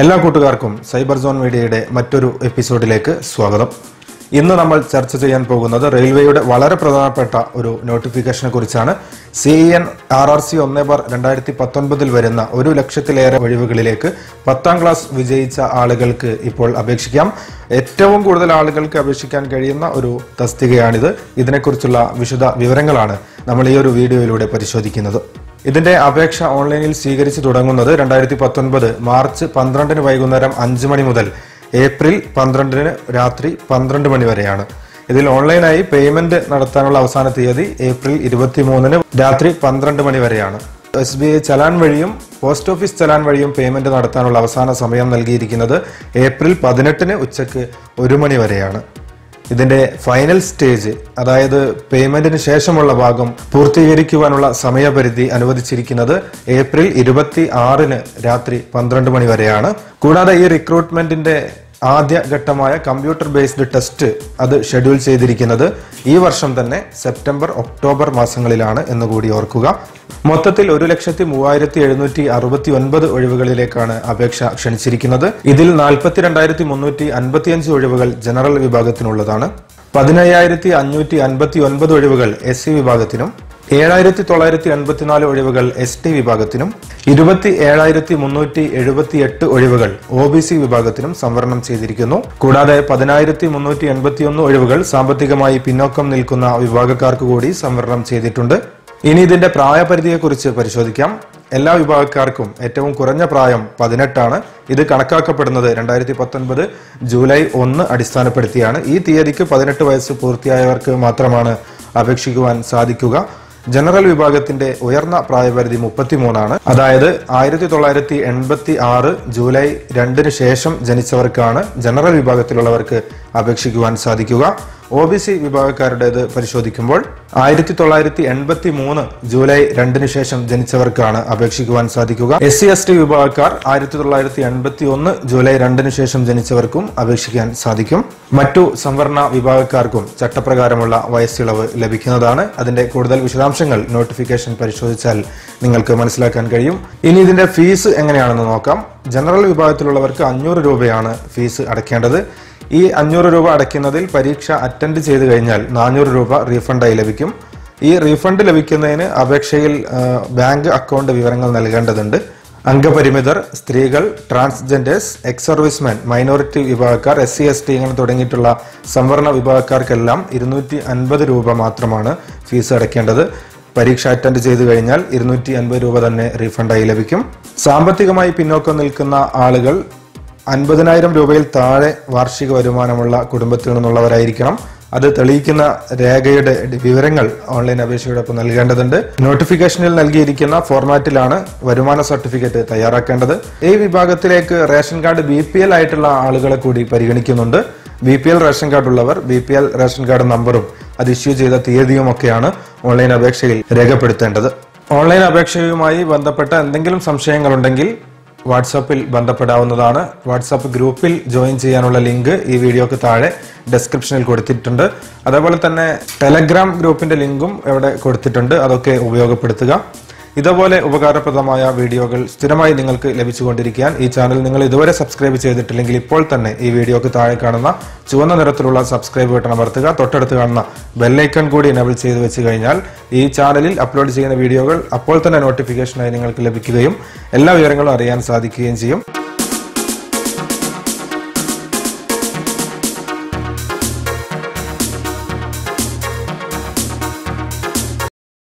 എല്ലാ കൂട്ടുകാർക്കും cyber zone മീഡിയയുടെ മറ്റൊരു എപ്പിസോഡിലേക്ക് സ്വാഗതം. ഇന്ന് നമ്മൾ ചർച്ച ചെയ്യാൻ പോകുന്നത് റെയിൽവേയുടെ വളരെ പ്രധാനപ്പെട്ട ഒരു നോട്ടിഫിക്കേഷനെ കുറിച്ചാണ്. CEN RRC 1/2019 വരുന്ന 1 ലക്ഷത്തിലേറെ ഒഴിവുകളിലേക്ക് 10ാം ക്ലാസ് വിജയിച്ച ആളുകൾക്ക് ഇപ്പോൾ അപേക്ഷിക്കാം. ഏറ്റവും കൂടുതൽ ആളുകൾക്ക് അപേക്ഷിക്കാൻ കഴിയുന്ന ഒരു തസ്തികയാണിത്. ഇതിനെക്കുറിച്ചുള്ള വിശദ വിവരങ്ങളാണ് നമ്മൾ ഈ ഒരു വീഡിയോയിലൂടെ പരിശോധിക്കുന്നത്. ഇതിന്റെ അപേക്ഷ ഓൺലൈനിൽ സ്വീകരിച്ചു തുടങ്ങുന്നത് 2019 മാർച്ച് 12 വൈകുന്നേരം 5 മണി മുതൽ ഏപ്രിൽ 12 രാത്രി 12 മണി വരെയാണ്. ഇതിൽ ഓൺലൈനായി പേയ്മെന്റ് നടത്താനുള്ള അവസാന തീയതി ഏപ്രിൽ 23 രാത്രി 12 മണി വരെയാണ്. SBI ചലാൻ വഴിയും പോസ്റ്റ് ഓഫീസ് ചലാൻ വഴിയും പേയ്മെന്റ് നടത്താനുള്ള അവസാന സമയം നൽകിയിരിക്കുന്നത് ഏപ്രിൽ 18 ഉച്ചയ്ക്ക് 1 മണി വരെയാണ്. ഇതിന്റെ ഫൈനൽ സ്റ്റേജ്, അതായത് പേയ്മെന്റിന് ശേഷമുള്ള ഭാഗം പൂർത്തീകരിക്കുവാനുള്ള സമയപരിധി അനുവദിച്ചിരിക്കുന്നത് ഏപ്രിൽ 26 രാത്രി 12 മണി വരെയാണ്. കൂടാതെ ഈ റിക്രൂട്ട്മെന്റിന്റെ ആദ്യ ഘട്ടമായ കമ്പ്യൂട്ടർ ബേസ്ഡ് ടെസ്റ്റ് അത് ഷെഡ്യൂൾ ചെയ്തിരിക്കുന്നത് ഈ വർഷം തന്നെ സെപ്റ്റംബർ ഒക്ടോബർ മാസങ്ങളിലാണ് എന്നുകൂടി ഓർക്കുക. മൊത്തത്തിൽ 1,03,769 ഒഴിവുകളിലേക്കാണ് അപേക്ഷ ക്ഷണിച്ചിരിക്കുന്നത്. ഇതിൽ 42,355 ഒഴിവുകൾ ജനറൽ വിഭാഗത്തിനുള്ളതാണ്. 15,559 ഒഴിവുകൾ SC വിഭാഗത്തിനും 7,984 ഒഴിവുകൾ ST വിഭാഗത്തിനും 27,378 ഒഴിവുകൾ OBC വിഭാഗത്തിനും സംവരണം ചെയ്തിരിക്കുന്നു. കൂടാതെ 10,381 ഒഴിവുകൾ സാമ്പത്തികമായി പിന്നോക്കം നിൽക്കുന്ന വിഭാഗക്കാർക്ക് കൂടി സംവരണം ചെയ്തിട്ടുണ്ട്. ഇനി ഇതിന്റെ പ്രായപരിധിയെക്കുറിച്ച് പരിശോധിക്കാം. എല്ലാ വിഭാഗക്കാർക്കും ഏറ്റവും കുറഞ്ഞ പ്രായം 18 ആണ്. ഇത് കണക്കാക്കപ്പെടുന്നത് 2019 ജൂലൈ 1 അടിസ്ഥാനപ്പെടുത്തിയാണ്. ഈ തീയതിക്ക് 18 വയസ്സ് പൂർത്തിയായവർക്ക് മാത്രമാണ് അപേക്ഷിക്കുവാൻ സാധിക്കുക. ജനറൽ വിഭാഗത്തിന്റെ ഉയർന്ന പ്രായപരിധി 33 ആണ്. അതായത് 1986 ജൂലൈ 2 ശേഷം ജനിച്ചവർക്കാണ് ജനറൽ വിഭാഗത്തിലുള്ളവർക്ക് അപേക്ഷിക്കുവാൻ സാധിക്കുക. OBC വിഭാഗക്കാരുടേത് പരിശോധിക്കുമ്പോൾ 1983 ജൂലൈ 2 ശേഷം ജനിച്ചവർക്കാണ് അപേക്ഷിക്കുവാൻ സാധിക്കുക. SC ST വിഭാഗക്കാർ 1981 ജൂലൈ 2 ശേഷം ജനിച്ചവർക്കും അപേക്ഷിക്കാൻ സാധിക്കും. മറ്റു സംവരണ വിഭാഗക്കാർക്കും ചട്ടപ്രകാരമുള്ള വയസ്സിളവ് ലഭിക്കുന്നതാണ്. അതിന്റെ കൂടുതൽ വിശദാംശങ്ങൾ നോട്ടിഫിക്കേഷൻ പരിശോധിച്ചാൽ നിങ്ങൾക്ക് മനസ്സിലാക്കാൻ കഴിയും. ഇനി ഇതിന്റെ ഫീസ് എങ്ങനെയാണെന്ന് നോക്കാം. ജനറൽ വിഭാഗത്തിലുള്ളവർക്ക് 500 രൂപയാണ് ഫീസ് അടയ്ക്കേണ്ടത്. ഈ 500 രൂപ അടയ്ക്കുന്നതിൽ പരീക്ഷ അറ്റൻഡ് ചെയ്ത് കഴിഞ്ഞാൽ 400 രൂപ റീഫണ്ടായി ലഭിക്കും. ഈ റീഫണ്ട് ലഭിക്കുന്നതിന് അപേക്ഷയിൽ ബാങ്ക് അക്കൗണ്ട് വിവരങ്ങൾ നൽകേണ്ടതുണ്ട്. അംഗപരിമിതർ, സ്ത്രീകൾ, ട്രാൻസ്ജെൻഡേഴ്സ്, എക്സ് സർവീസ്മെൻ, മൈനോറിറ്റി വിഭാഗക്കാർ, SC ST ഇങ്ങനെ തുടങ്ങിയിട്ടുള്ള സംവരണ വിഭാഗക്കാർക്കെല്ലാം 250 രൂപ മാത്രമാണ് ഫീസ് അടയ്ക്കേണ്ടത്. പരീക്ഷ അറ്റൻഡ് ചെയ്ത് കഴിഞ്ഞാൽ 250 രൂപ തന്നെ റീഫണ്ടായി ലഭിക്കും. സാമ്പത്തികമായി പിന്നോക്കം നിൽക്കുന്ന ആളുകൾ 50,000 രൂപയിൽ താഴെ വാർഷിക വരുമാനമുള്ള കുടുംബത്തിൽ നിന്നുള്ളവരായിരിക്കണം. അത് തെളിയിക്കുന്ന രേഖയുടെ വിവരങ്ങൾ ഓൺലൈൻ അപേക്ഷയോടൊപ്പം നൽകേണ്ടതുണ്ട്. നോട്ടിഫിക്കേഷനിൽ നൽകിയിരിക്കുന്ന ഫോർമാറ്റിലാണ് വരുമാന സർട്ടിഫിക്കറ്റ് തയ്യാറാക്കേണ്ടത്. ഈ വിഭാഗത്തിലേക്ക് റേഷൻ കാർഡ് BPL ആയിട്ടുള്ള ആളുകളെ കൂടി പരിഗണിക്കുന്നുണ്ട്. BPL റേഷൻ കാർഡ് ഉള്ളവർ BPL റേഷൻ കാർഡ് നമ്പറും അത് ഇഷ്യൂ ചെയ്ത തീയതിയും ഒക്കെയാണ് ഓൺലൈൻ അപേക്ഷയിൽ രേഖപ്പെടുത്തേണ്ടത്. ഓൺലൈൻ അപേക്ഷയുമായി ബന്ധപ്പെട്ട എന്തെങ്കിലും സംശയങ്ങളുണ്ടെങ്കിൽ വാട്സാപ്പിൽ ബന്ധപ്പെടാവുന്നതാണ്. വാട്സാപ്പ് ഗ്രൂപ്പിൽ ജോയിൻ ചെയ്യാനുള്ള ലിങ്ക് ഈ വീഡിയോക്ക് താഴെ ഡിസ്ക്രിപ്ഷനിൽ കൊടുത്തിട്ടുണ്ട്. അതേപോലെ തന്നെ ടെലഗ്രാം ഗ്രൂപ്പിന്റെ ലിങ്കും ഇവിടെ കൊടുത്തിട്ടുണ്ട്. അതൊക്കെ ഉപയോഗപ്പെടുത്തുക. ഇതുപോലെ ഉപകാരപ്രദമായ വീഡിയോകൾ സ്ഥിരമായി നിങ്ങൾക്ക് ലഭിച്ചുകൊണ്ടിരിക്കാൻ ഈ ചാനൽ നിങ്ങൾ ഇതുവരെ സബ്സ്ക്രൈബ് ചെയ്തിട്ടില്ലെങ്കിൽ ഇപ്പോൾ തന്നെ ഈ വീഡിയോക്ക് താഴെ കാണുന്ന ചുവന്ന നിറത്തിലുള്ള സബ്സ്ക്രൈബ് ബട്ടൺ അമർത്തുക. തൊട്ടടുത്ത് കാണുന്ന ബെല്ലൈക്കൺ കൂടി എനേബിൾ ചെയ്ത് വെച്ച് കഴിഞ്ഞാൽ ഈ ചാനലിൽ അപ്ലോഡ് ചെയ്യുന്ന വീഡിയോകൾ അപ്പോൾ തന്നെ നോട്ടിഫിക്കേഷനായി നിങ്ങൾക്ക് ലഭിക്കുകയും എല്ലാ വിവരങ്ങളും അറിയാൻ സാധിക്കുകയും ചെയ്യും.